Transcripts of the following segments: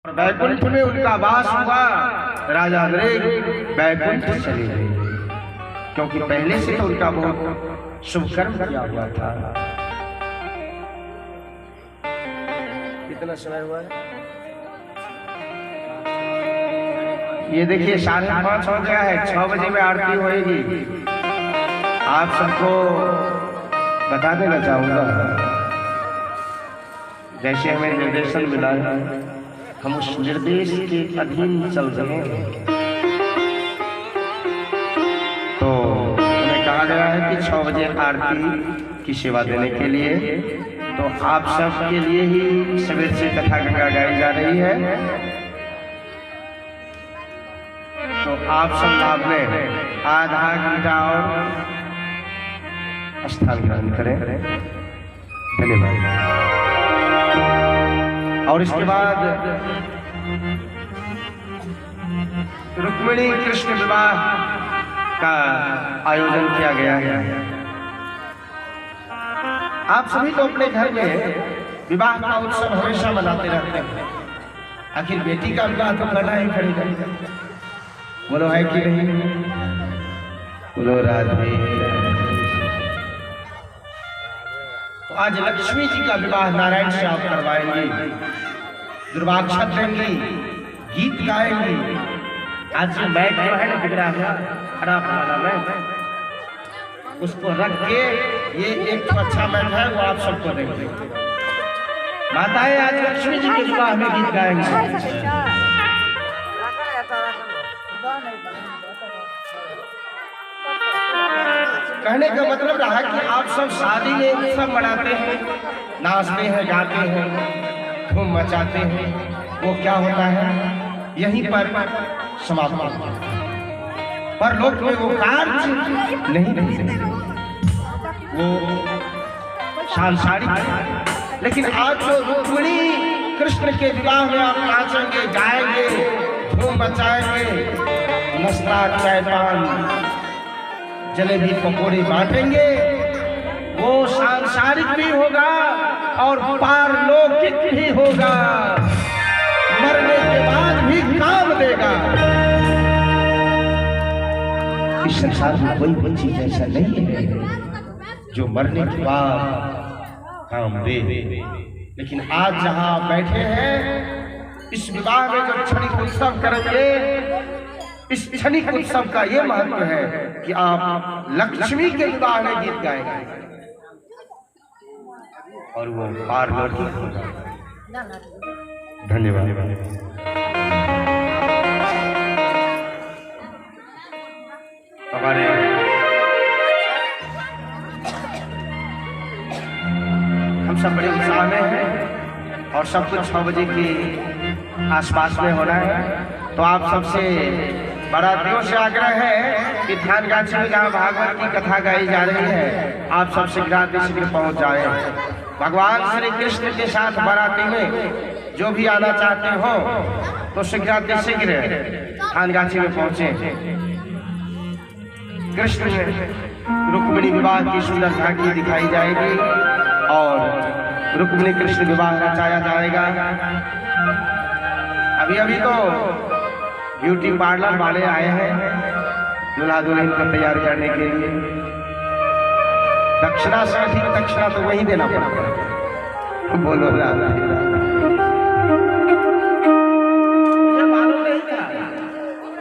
बैकुंठ में उनका वास हुआ। राजा अग्रेग बैकुंठ चले गए, क्योंकि पहले से तो उनका बहुत शुभ कर्म किया हुआ था। कितना समय हुआ है? ये देखिए 5:30 हो गया है। 6 बजे में आरती होएगी। आप सबको बता देना चाहूंगा, जैसे हमें निर्देशन मिला है हम उस निर्देश के अधीन चल रहे हैं। तो हमें कहा गया है कि 6 बजे आरती की सेवा देने के लिए, तो आप सब के लिए ही सवेर से कथा गंगा गाई जा रही है। तो आप सब लाभ लें, आधा घंटा और स्थान ग्रहण करें। धन्यवाद। और इसके बाद रुक्मिणी कृष्ण विवाह का आयोजन किया गया है। आप सभी तो अपने घर में विवाह का उत्सव हमेशा मनाते रहते हैं। आखिर बेटी का विवाह तो करना ही पड़ेगा। बोलो है कि नहीं? बोलो राधे। तो आज लक्ष्मी जी का विवाह नारायण से आप करवाएंगे, दुर्वाक्षर देंगी, गीत गाएंगी। आज जो मैच जो है ना बिगड़ा है खराब वाला मैच, उसको रख के ये एक तो अच्छा मैच है, वो आप सबको देंगे। माताएं आज लक्ष्मी जी के विवाह में गीत गाएंगे। कहने का मतलब रहा कि आप सब शादी में उत्सव मनाते हैं, नाचते हैं, गाते हैं, धूम मचाते हैं। वो क्या होता है यहीं पर समाप्त होता है। पर लोग में वो कार्य नहीं, वो सांसारिक है। लेकिन आज जो रुक्मिणी कृष्ण के विवाह में आप नाचेंगे, गाएंगे, धूम मचाएंगे, नाश्ता, चाय पान, जलेबी पकौड़ी बांटेंगे, वो सांसारिक भी होगा और पारलौकिक भी होगा। मरने के बाद भी काम देगा। इस संसार में कोई चीज ऐसा नहीं है जो मरने के बाद काम दे। लेकिन आज जहां बैठे हैं, इस विवाह में जो क्षणिक उत्सव करेंगे, इस क्षणिक उत्सव का ये महत्व है कि आप लक्ष्मी के विवाह में गीत गाएंगे और वो पारलौकिक होगा। धन्यवाद। हमारे हम सब बड़े उत्साह में हैं और सब कुछ 6 बजे के आसपास में होना है। तो आप सबसे बड़ा दिलों से आग्रह है कि ध्यान गाछी में जहाँ भागवत की कथा गाई जा रही है, आप सब शीघ्र पहुँच जाए। भगवान श्री कृष्ण के साथ बाराती में जो भी आना चाहते हो तो शीघ्र ध्यान गाछी में पहुँचे। कृष्ण रुक्मिणी विवाह की सुंदर झांकी दिखाई जाएगी और रुक्मिणी कृष्ण विवाह रचाया जाएगा। अभी तो ब्यूटी पार्लर वाले आए हैं दूल्हा दुल्हन को तैयार करने के लिए। दक्षिणा से अधिक दक्षिणा तो वही देना पड़ेगा। बोलो राधे। मुझे मालूम नहीं था,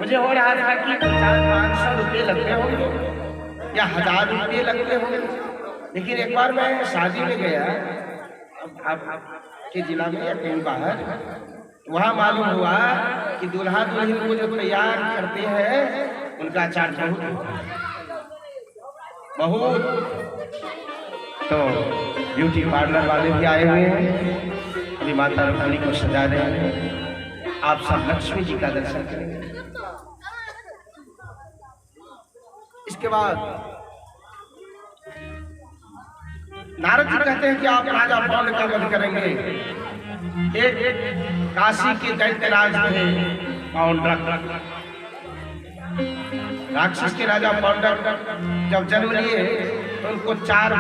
मुझे हो रहा था कि 400-500 रुपये लगते होंगे या 1000 रुपये लगते होंगे। लेकिन एक बार मैं शादी में गया आपके जिला में या कहीं बाहर, वहाँ मालूम हुआ कि दूल्हा दुल्हन को जो तैयार करते हैं उनका चार्ज बहुत। तो ब्यूटी पार्लर वाले भी आए हुए हैं, अभी माता रुक्मिणी को सजा रहे हैं। आप सब लक्ष्मी जी का दर्शन करेंगे। इसके बाद नारद जी कहते हैं कि आप राजा पौंड का वध करेंगे। एक काशी के दैत्यराज थे पौंड्रक, राक्षस के राजा पौंड्रक जब जन्म लिए तो उनको 4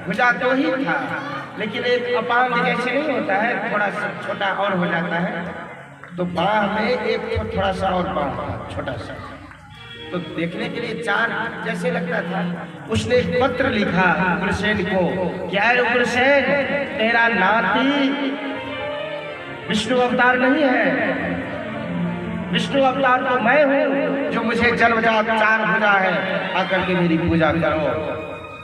भुजा तो ही था, लेकिन एक अपांग जैसे नहीं होता है, थोड़ा छोटा और हो जाता है, तो बाह में एक थोड़ा सा और बाह था, छोटा सा। तो देखने के लिए चार जैसे लगता था। उसने एक पत्र लिखा उग्रसेन को, क्या है उग्रसेन, तेरा नाती विष्णु अवतार नहीं है, विष्णु अवतार तो मैं हूँ जो मुझे जन्मजात चार भुजा है, आकर के मेरी पूजा करो।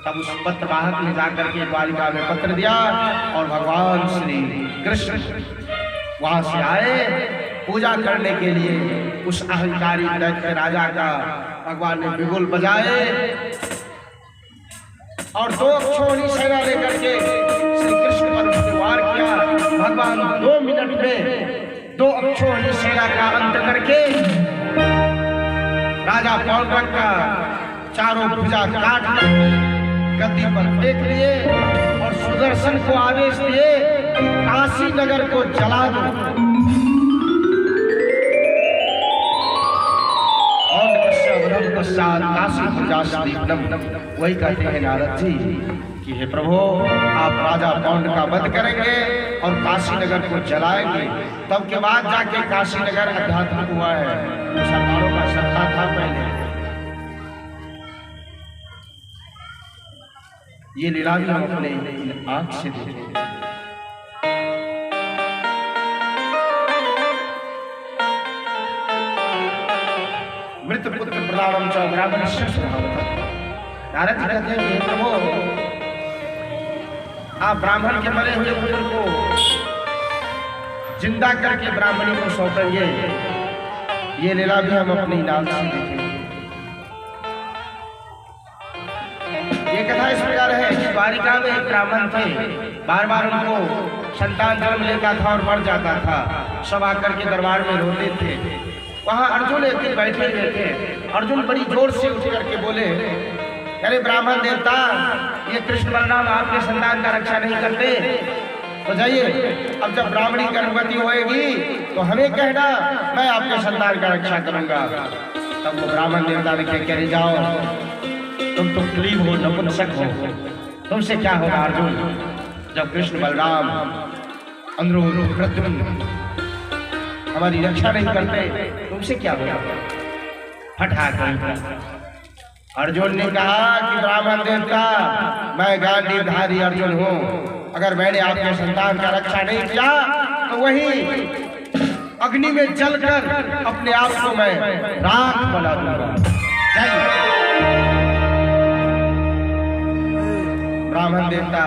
तब उस पत्रवाहक ने जाकर के द्वारिका में पत्र दिया और भगवान श्री कृष्ण वहां से आए पूजा करने के लिए। उस अहंकारी दैत्य राजा का भगवान ने बिगुल बजाए और 2 अक्षौहिणी सेना लेकर के श्री कृष्ण पर उसने वार किया। भगवान 2 मिनट में 2 अक्षौहिणी सेना का अंत करके राजा पौंड्रक का चारों भुजा काट गद्दी पर फेंक लिए और सुदर्शन को आदेश दिए काशी नगर को जला दो। और काशी भुजास्तीर्णम, वही कहते हैं नारद जी कि हे प्रभु आप राजा पौंड का वध करेंगे और काशी नगर को जलाएंगे, तब के बाद जाके काशी नगर आध्यात्मिक हुआ है। मुसलमानों का श्रद्धा था पहले। ये लीला भी हम अपने आंख से देखे। मृत पुत्र प्रदानम च ब्राह्मणस्य स्वभावतः। नारद जी कहते हैं कि प्रभु आप ब्राह्मण के मरे हुए पुत्र को जिंदा करके ब्राह्मणी को सौंपेंगे। ये लीला भी हम अपनी आंख से देखेंगे। ये कथा इस प्रकार है कि द्वारिका में एक ब्राह्मण थे, बार बार उनको संतान जन्म लेता था और मर जाता था। सब आकर के दरबार में रोते थे। वहां अर्जुन एक दिन बैठे हुए थे। अर्जुन बड़ी जोर से उठ करके बोले, अरे ब्राह्मण देवता, ये कृष्ण बलराम आपके संतान का रक्षा नहीं करते, तो जाइए अब जब ब्राह्मणी गर्भवती होएगी तो हमें कहना, मैं आपके संतान का रक्षा करूंगा। तब वो ब्राह्मण देवता ने कह के जाओ, तुम तो क्लीब हो, नपुंसक हो, तुमसे क्या होगा अर्जुन। जब कृष्ण बलराम अनुरूप प्रद्युम्न हमारी रक्षा नहीं करते, तुमसे क्या होगा। हठाकर अर्जुन ने कहा कि ब्राह्मण देवता, मैं गांडीवधारी अर्जुन हूँ। अगर मैंने आपके संतान का रक्षा नहीं किया तो वही अग्नि में जलकर अपने आप को मैं राख बना दूंगा। ब्राह्मण देवता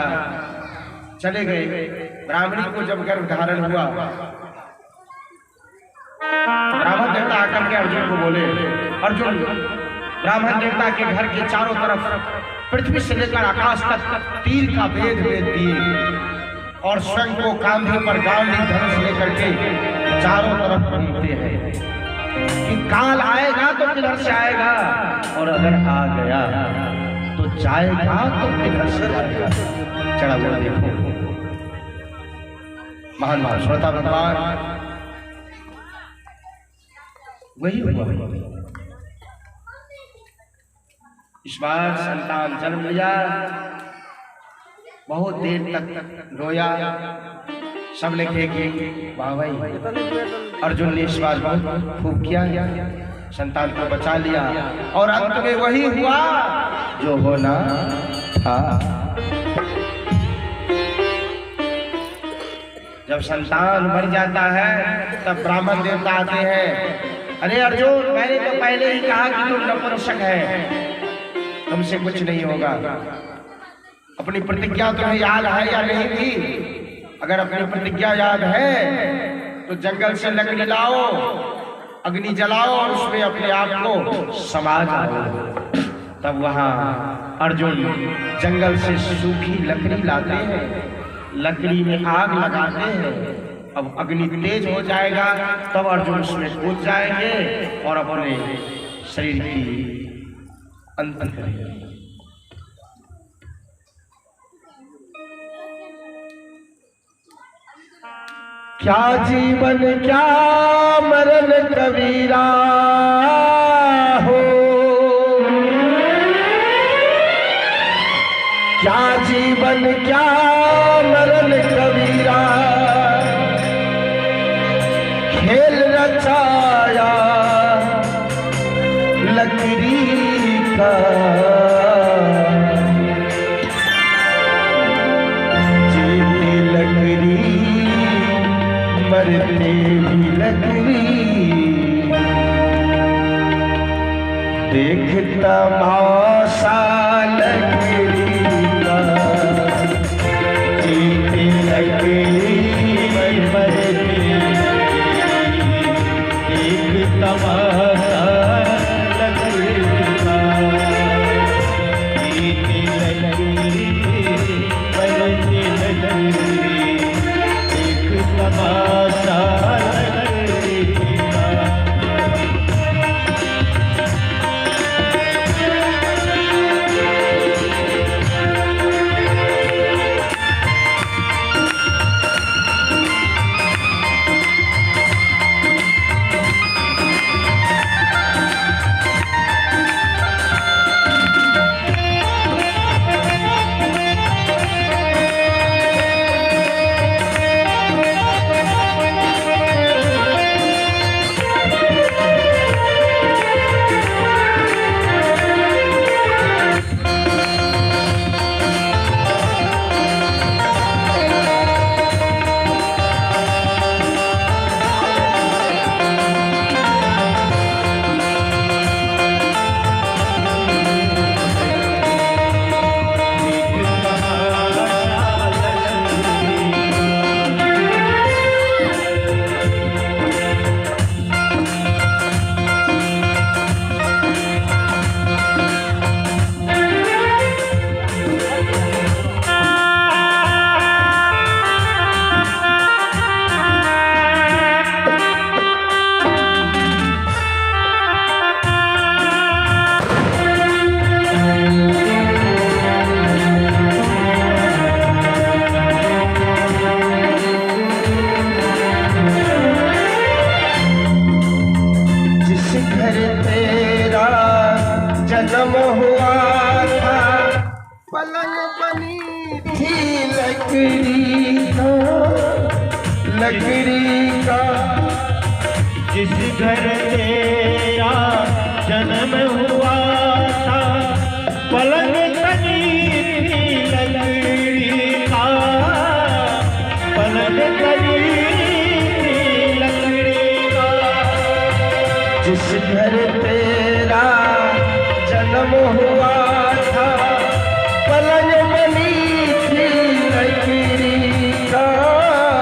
चले गए। ब्राह्मणी को जब गर्भ धारण हुआ, ब्राह्मण देवता आकर के अर्जुन को बोले, अर्जुन ब्राह्मण देवता के घर के चारों तरफ पृथ्वी से लेकर आकाश तक तीर का भेद दिए और स्वयं को कांधे पर गांडी धनुष लेकर के चारों तरफ घूमते हैं कि काल आएगा तो किधर से आएगा, और अगर आ गया तो जाएगा तो किधर से जाएगा। चढ़ा हुआ देखो महान महान श्रोता भगवान, वही हुआ। इस बार संतान जन्म लिया, बहुत देर तक रोया। सब लिखे कि वाह भाई, अर्जुन ने इस बार बहुत खूब किया, संतान को बचा लिया और अंत में वही हुआ जो होना था। जब संतान मर जाता है तब ब्राह्मण देवता आते हैं, अरे अर्जुन, मैंने तो पहले ही कहा कि तुम नपुंसक है, तुमसे कुछ नहीं होगा। अपनी प्रतिज्ञा तुम्हें याद है या नहीं थी? अगर अपनी प्रतिज्ञा याद है तो जंगल से लकड़ी लाओ, अग्नि जलाओ और उसमें अपने आप को समा जाओ। तब वहां अर्जुन जंगल से सूखी लकड़ी लाते हैं, लकड़ी में आग लगाते हैं। अब अग्नि तेज हो जाएगा तब अर्जुन उसमें कूद जाएंगे और अपने शरीर की अंत करेंगे। क्या जीवन क्या मरण कबीरा हो, क्या जीवन क्या मरण कबीरा, खेल रचाया लकड़ी का, जीते लकड़ी मरते भी लकड़ी, देख तमाशा लकड़ी का, जीते लकड़ी मरते, देख तमाशा लकड़ी का, जीते लकड़ी मरते लकड़ी, देख तमाशा लकड़ी का। जन्म हुआ था पलंग बनी थी लकड़ी का, लकड़ी का। जिस घर तेरा जन्म हुआ था पलंग बनी थी लकड़ी का, पलंग बनी थी लकड़ी का। जिस घर तेरा जन्म हुआ था पलंग